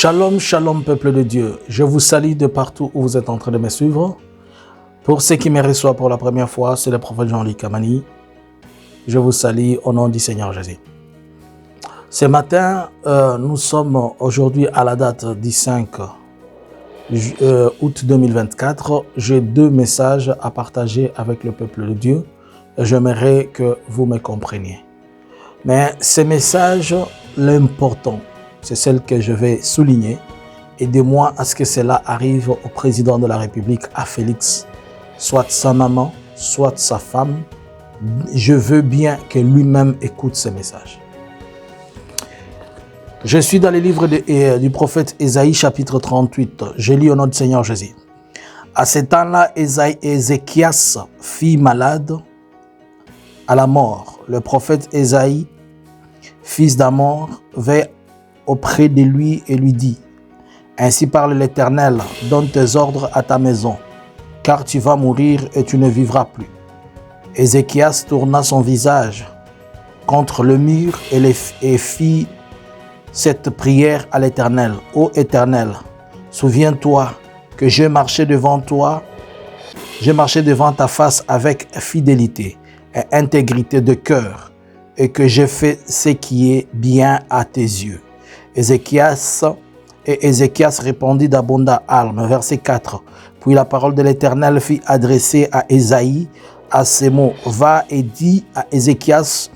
Shalom, shalom, peuple de Dieu. Je vous salue de partout où vous êtes en train de me suivre. Pour ceux qui me reçoivent pour la première fois, c'est le prophète Jean-Luc Kamani. Je vous salue au nom du Seigneur Jésus. Ce matin, nous sommes aujourd'hui à la date du 5 août 2024. J'ai deux messages à partager avec le peuple de Dieu. J'aimerais que vous me compreniez. Mais ces messages, l'important, c'est celle que je vais souligner. Aidez-moi à ce que cela arrive au président de la République, à Félix, soit sa maman, soit sa femme. Je veux bien que lui-même écoute ces messages. Je suis dans les livres du prophète Ésaïe, chapitre 38. Je lis au nom du Seigneur Jésus. À ce temps-là, Ézéchias fit malade à la mort. Le prophète Ésaïe, fils d'Amor, vint auprès de lui et lui dit: Ainsi parle l'Éternel, donne tes ordres à ta maison, car tu vas mourir et tu ne vivras plus. Ézéchias tourna son visage contre le mur et fit cette prière à l'Éternel. Ô Éternel, souviens-toi que j'ai marché devant ta face avec fidélité et intégrité de cœur, et que j'ai fait ce qui est bien à tes yeux. Ézéchias répondit d'abondant âme. Verset 4. Puis la parole de l'Éternel fut adressée à Ésaïe à ces mots: Va et dis à Ézéchias,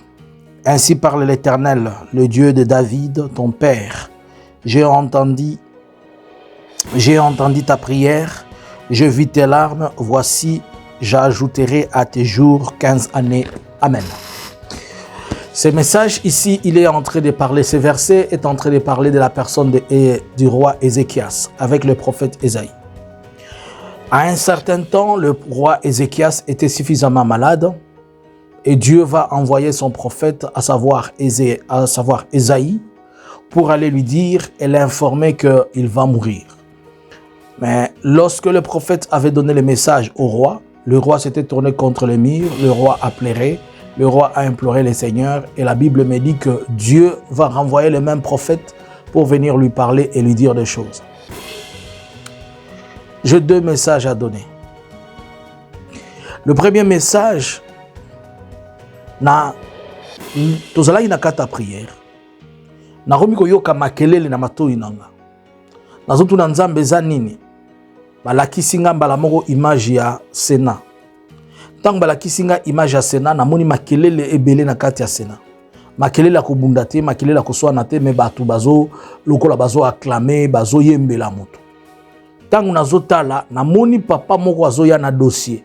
ainsi parle l'Éternel, le Dieu de David, ton père. J'ai entendu ta prière, je vis tes larmes, voici, j'ajouterai à tes jours 15 années. Amen. Ce message ici, il est en train de parler, ce verset est en train de parler de la personne du roi Ézéchias avec le prophète Ésaïe. À un certain temps, le roi Ézéchias était suffisamment malade et Dieu va envoyer son prophète, à savoir Ésaïe, pour aller lui dire et l'informer qu'il va mourir. Mais lorsque le prophète avait donné le message au roi, le roi s'était tourné contre le mur, le roi a pleuré, le roi a imploré le Seigneur et la Bible me dit que Dieu va renvoyer le même prophète pour venir lui parler et lui dire des choses. J'ai deux messages à donner. Le premier message, tozalaki na kata prière. Nakomi koyoka makelele na matoi nanga. Nazotuna nzambe eza nini? Balakisi nga mbala moko image ya Sénat. Tant balakisi nga image ya Sénat, namoni makelele ebele na kati ya Sénat. Makelele akobunda te, makelele akoswana te, me bato bazo lokola bazo acclamer, bazo yembela moto. Tangu nazotala, namoni papa moko azoya na dossier.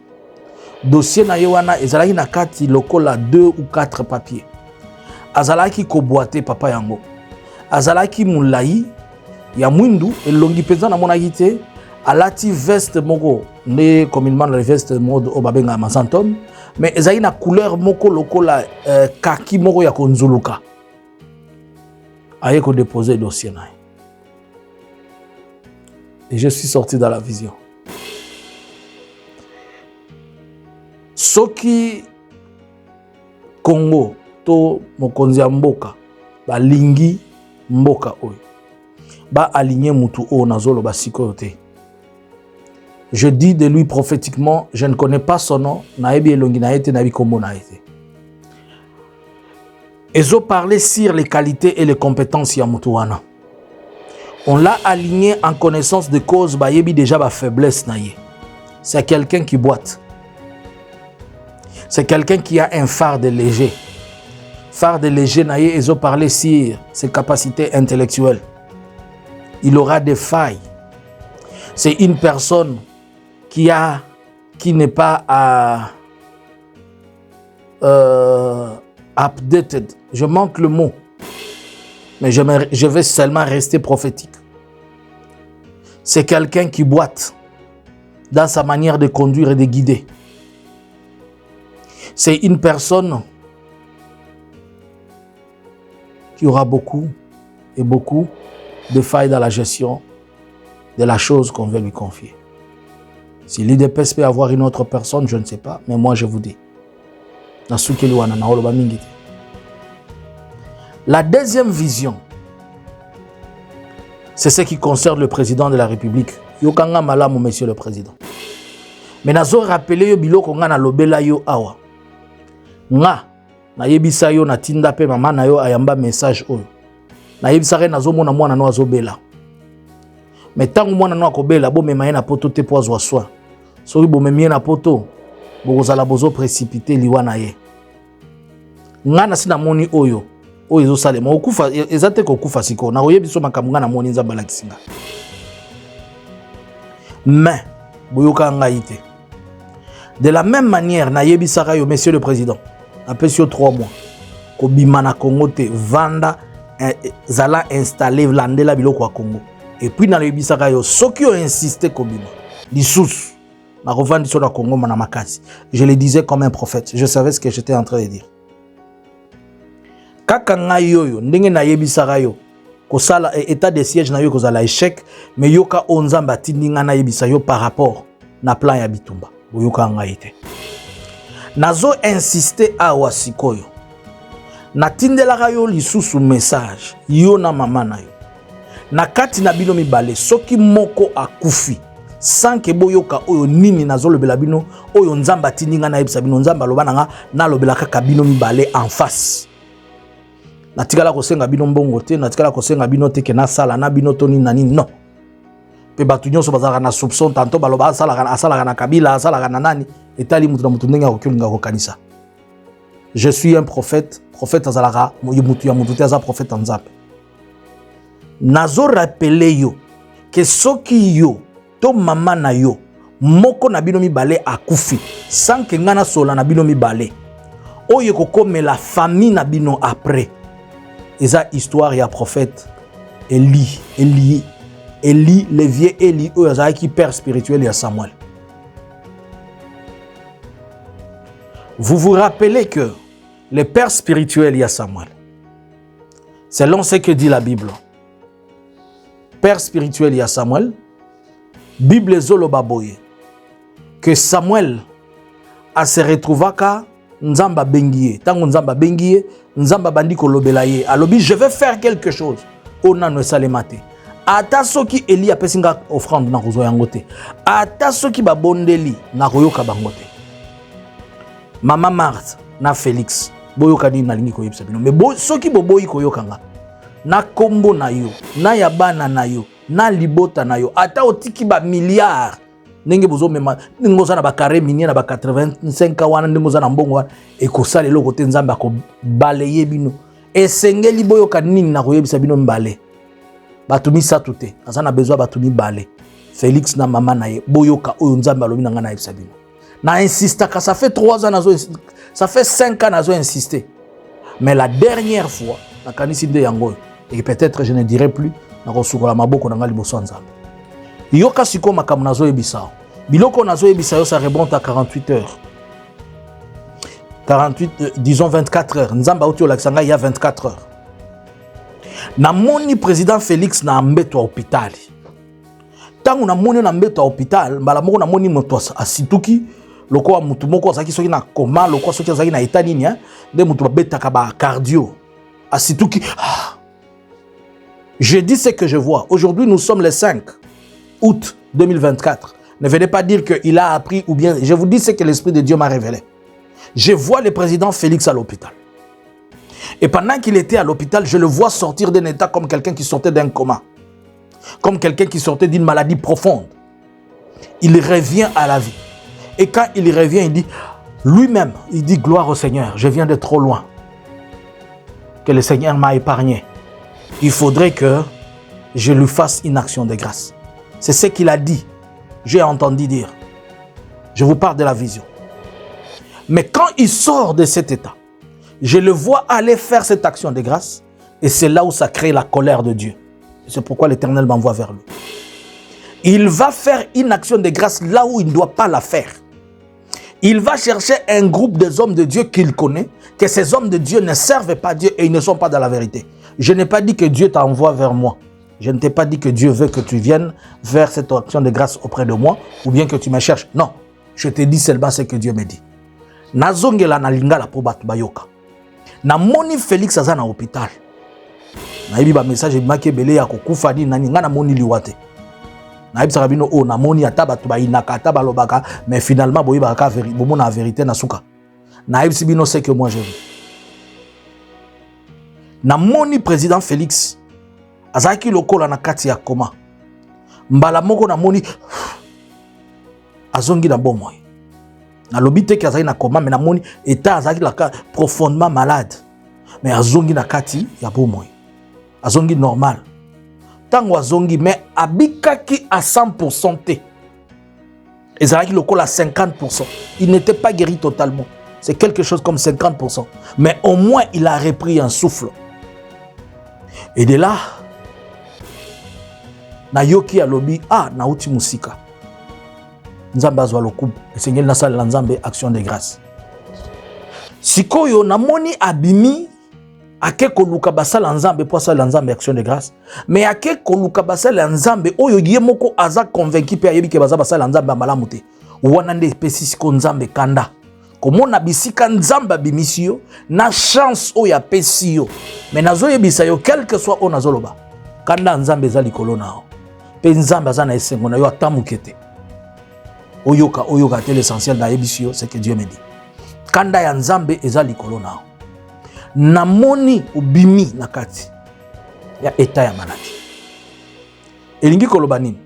Dossier na ye wana ezalaki na kati lokola 2 ou 4 papiers. Azalaki koboate papa yango. Azalaki mulai ya mwindu elongi penza na monaki te. Alati veste moko ne communément la veste mode obabenga masantom, mais ezali na couleur moko lokola kaki moko ya konzuluka. Aye ko déposer dossier na. Et je suis sorti dans la vision. Soki Congo to mokonzi ya mboka ba lingi mboka oyo ba aligner mutu o nazolo ba sikoyo te. Je dis de lui prophétiquement, je ne connais pas son nom, naebi elongi na ete naebi kombo na ete. Ezo parlait sur les qualités et les compétences ya mutu wana. On l'a aligné en connaissance de cause, ba yebi déjà ba faiblesse na ye. C'est quelqu'un qui boite. C'est quelqu'un qui a un farde léger. Farde léger na ye, ezo parlait sur ses capacités intellectuelles. Il aura des failles. C'est une personne qui n'est pas updated. Je manque le mot. Mais je vais seulement rester prophétique. C'est quelqu'un qui boite dans sa manière de conduire et de guider. C'est une personne qui aura beaucoup de failles dans la gestion de la chose qu'on veut lui confier. Si l'IDPS peut avoir une autre personne, je ne sais pas, mais moi je vous dis. La deuxième vision, C'est ce qui concerne le président de la République. Yokanga malamu, monsieur le président. Mais nazo rappeler yo biloko nga na lobela yo awa. Nga na yebisa yo na tinda pe mama na yo ayamba message oyo. Na yebisa re nazo mona mwana no azobela. Mais tangu mwana no akobela bo mema ye na poto te po azwa soin. Soki bo memie na poto bokozala bozo précipiter liwa na ye. Nga na sina moni oyo. Oyo zo salema okufa ezate ko kufa siko na oyebiso makambo nga na moni nzamba la kisinga. Mais boyoka nga ite. De la même manière, na yebisaka yo, monsieur le président, après sur 3 mois, kobima na Congo te vanda zala installer landela biloko à Congo. Et puis na yebisaka yo, soki yo insisté kobima, lisusu na revandi sur la Congo na makasi. Je le disais comme un prophète, je savais ce que j'étais en train de dire. Kaka nga yo ndenge na yebisaka yo, kosala état de siège na yo kozala échec, mais yoka onzamba tindinga na yebisa yo par rapport na plan ya bitumba. Boyoka ngaite. Nazo insister awa sikoyo. Na tindelaka yo lisusu message yo na mama na yo. Na kati na bino mibale soki moko akufi sans que boyoka oyo nini nazo lobela bino oyo nzamba tindinga na yebisa bino nzamba loba nga na lobela kaka bino mibale en face. Na tikala kosenga bino mbongo te, na tikala kosenga bino te ke na sala na bino toni nani non. Pe batu nyonso bazalaka na soupçon tanto baloba asalaka na Kabila asalaka na nani etali mutu na mutu ndenge akokilinga kokanisa. Je suis un prophète, prophète azalaka mutu ya mutu te aza prophète nzambe. Nazo rappeler yo que soki yo to mama na yo moko na bino mibale akufi sans que ngana sola na bino mibale oyo kokomela famille na bino après. Eza histoire ya prophète Eli, le vieux Eli, qui père spirituel à Samuel. Vous vous rappelez que le père spirituel y a Samuel. Selon ce que dit la Bible. Père spirituel y a Samuel. Bible zolo baboye. Que Samuel a se retrouvé ka nzamba bengiye. Tango nzamba bengiye, nzamba bandi ko lobela ye. Alobi je vais faire quelque chose. Ona no salemate. Ata soki Eli apesinga offrande na kozo yango te. Ata soki babondeli na koyoka bango te. Mama Marthe na Félix boyoka ni na lingi koyebisa bino. Mais soki boboyi koyoka nga na kombo na yo, na yabana na yo, na libota na yo, ata otiki ba milliard ndenge bozo mema ndingo za na ba carré minier na ba 85 wana ndingo za na mbongo wana ekosala eloko te nzamba ko balaye bino. Esengeli boyoka nini na koyebisa bino mbale. Batumi satu te azana besoin batumi bale Félix na mama na ye boyoka oyo nzamba alobi na nga na yebisa bino na insista ka ça fait 3 ans nazo ça fait 5 ans nazo insister mais la dernière fois na kanisi de yango et peut-être je ne dirai plus na kosukola maboko na nga liboso nzamba yoka siko makamu nazo yebisa biloko nazo yebisa yo ça remonte à 48 heures disons 24 heures nzamba uti olakisanga il y a 24 heures. Na moni président Félix na mbeto à hôpital. Tangu na moni na mbeto à hôpital, mbala moko na moni moto asituki, loko mutu moko azaki soki na coma, loko soki azaki na état nini de mutu babetaka ba cardio. Asituki. Je dis ce que je vois. Aujourd'hui, nous sommes le 5 août 2024. Ne venez pas dire qu'il a appris ou bien je vous dis ce que l'esprit de Dieu m'a révélé. Je vois le président Félix à l'hôpital. Et pendant qu'il était à l'hôpital, je le vois sortir d'un état comme quelqu'un qui sortait d'un coma. Comme quelqu'un qui sortait d'une maladie profonde. Il revient à la vie. Et quand il revient, il dit, lui-même, il dit, gloire au Seigneur, je viens de trop loin. Que le Seigneur m'a épargné. Il faudrait que je lui fasse une action de grâce. C'est ce qu'il a dit. J'ai entendu dire. Je vous parle de la vision. Mais quand il sort de cet état, je le vois aller faire cette action de grâce et c'est là où ça crée la colère de Dieu. C'est pourquoi l'Éternel m'envoie vers lui. Il va faire une action de grâce là où il ne doit pas la faire. Il va chercher un groupe des hommes de Dieu qu'il connaît, que ces hommes de Dieu ne servent pas Dieu et ils ne sont pas dans la vérité. Je n'ai pas dit que Dieu t'envoie vers moi. Je ne t'ai pas dit que Dieu veut que tu viennes faire cette action de grâce auprès de moi ou bien que tu me cherches. Non, je te dis seulement ce que Dieu me dit. Nazongela na lingala po batu bayoka. Na moni Félix aza na hôpital. nayebi ba message ebimaki ebele ya kokufa nini nani nga namoni liwa te nayebisaka bino oyo namoni ata bato bayinaka ata balobaka mais finalement boyebaka bomona vérité na suka nayebisi bino ce que moi j'ai vu namoni président Félix azalaki lokola na kati ya koma mbala moko namoni azongi na bomoi nalobi te ke azalaki na koma mais namoni eta azalaki profondément malade mais azongi na kati ya bomoi azongi normal tango azongi mais abikaki à 100% te ezalaki lokola 50%. Il n'était pas guéri totalement, c'est quelque chose comme 50%, mais au moins il a repris un souffle. Et de là na yoki alobi nauti musika nzambe azwa lokubu esengeli nasala nzambe action de grâce sikoyo namoni abimi ake koluka basala nzambe po asala nzambe action de grâce mais ake koluka basala nzambe oyo ye moko aza convaincu pe ayebi ke baza basala nzambe malamu te wana nde epesi siko nzambe kanda komona bisika nzambe abimisi yo na chance oyo apesi yo mais nazoyebisa yo quel que soit oyo nazoloba kanda nzambe eza likolo nao pe nzambe aza na esengo na yo atamuke te oyoka te l'essentiel nayebisi yo c'est que Dieu me dit kanda ya nzambe eza likolo nao namoni obimi na kati ya état ya maladi elingi koloba nini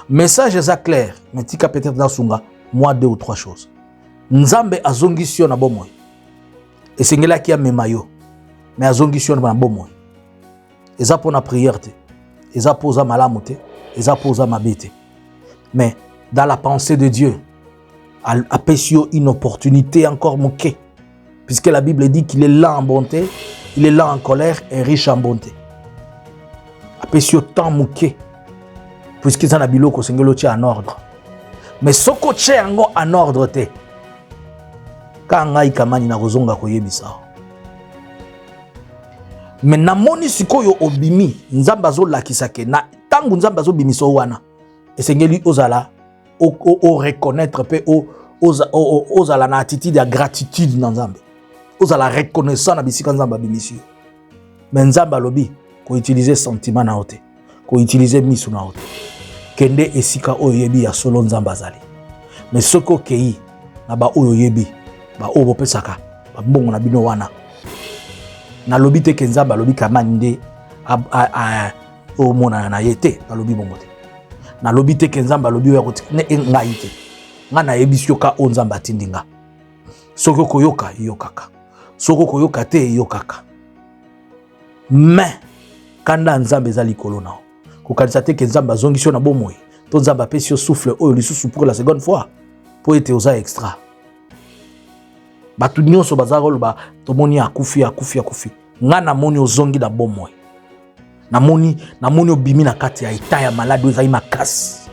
message eza clair mais tika peut-être nasunga moi 2 ou 3 choses nzambe azongisi yo na bomoi esengelaki amema yo mais azongisi yo na bomoi eza pona prière te eza poza malamu te eza poza mabe te mais dans la pensée de Dieu apesi yo une opportunité encore moke puisque la Bible dit qu'il est lent en bonté, il est lent en colère et riche en bonté. Apesi yo temps moke puisque ça na biloko sengelo tia en ordre. Mais soko tia yango en ordre te. Ka ngai kamani na kozonga koyebisa. Mais namoni sikoyo obimi nzamba zo lakisake na tangu nzamba zo bimiso wana esengeli ozala o reconnaître pe ozala na attitude ya gratitude na nzambe ozala reconnaissant na bisika nzamba bimisi mais nzamba lobi ko utiliser sentiment na ote ko utiliser misu na ote kende esika oyo yebi ya solo nzamba zali mais soko kei na ba oyo yebi ba obo pesaka ba mbongo na bino wana na lobi te ke nzamba lobi kamani nde o mona na yete na lobi bongo te na lobi te ke nzamba lobi ya koti ne ngai te nga na yebisi yo ka o nzamba tindinga soko koyoka yokaka soko koyoka te yokaka mais kanda nzambe za likolo nao kokanisa te ke nzamba zongisi yo na bomoi to nzamba pesi yo souffle oyo lisusu pour la seconde fois po ete oza extra batu nyonso bazaka oloba tomoni akufi nga namoni ozongi na bomoi namoni obimi na kati ya eta ya maladi oyo ezali makasi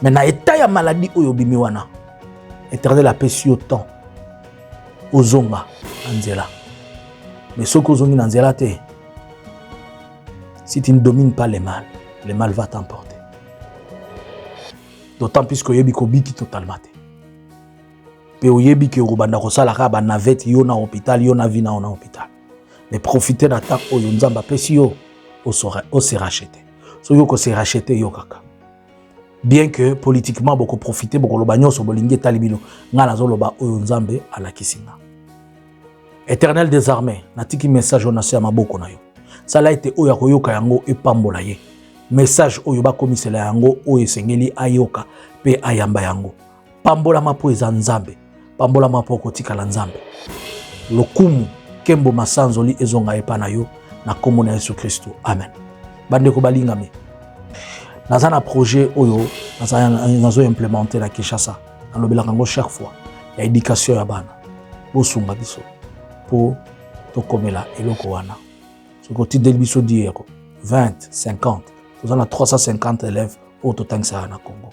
mais na eta ya maladi oyo obimi wana Éternel apesi yo temps ozonga na nzela mais soki ozongi na nzela te si tu ne domines pas le mal va t'emporter d'autant plus que oyebi kobiki totalement te pe oyebi ke okobanda kosalaka banavete yo na hôpital yo na vie na hôpital mais profiter na temps oyo nzamba apesi yo ose racheter so yo ko se racheter yo kaka bien que politiquement beaucoup profiter beaucoup loba nyonso bolingi etali bino nga nazoloba oyo nzambe alakisinga Éternel des armées natiki message on a maboko na yo sala ete oyo koyoka yango epambola ye message oyo bakomisela yango oyo esengeli ayoka pe ayamba yango pambola mapo eza nzambe pambola mapo kotikala nzambe lokumu kembo masanzoli ezonga epa na yo na kombo na Yesu Kristo amen bandeko balingami naza na projet oyo nazo implémenter na Kinshasa nalobelaka ngo chaque fois ya éducation ya bana bosunga biso po tokomela eloko wana soko tideli biso 10 euros 20 50 toza na 350 élèves au totangisa na Congo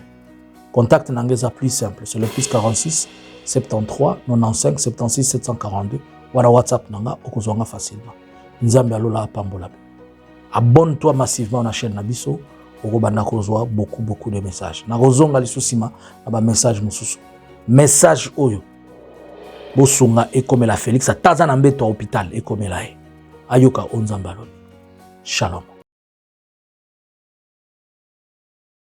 contact nangeza plus simple c'est le plus 46 73 95 76 742 wana WhatsApp nanga okozonga facilement nzambe alola apambola abonne-toi massivement na chaîne na biso okobanda kozwa beaucoup de messages na kozonga lisusima na ba message mususu message oyo bosunga ekomela Félix ataza na mbeto hôpital ekomela e ayoka o Nzambe alobi. Shalom.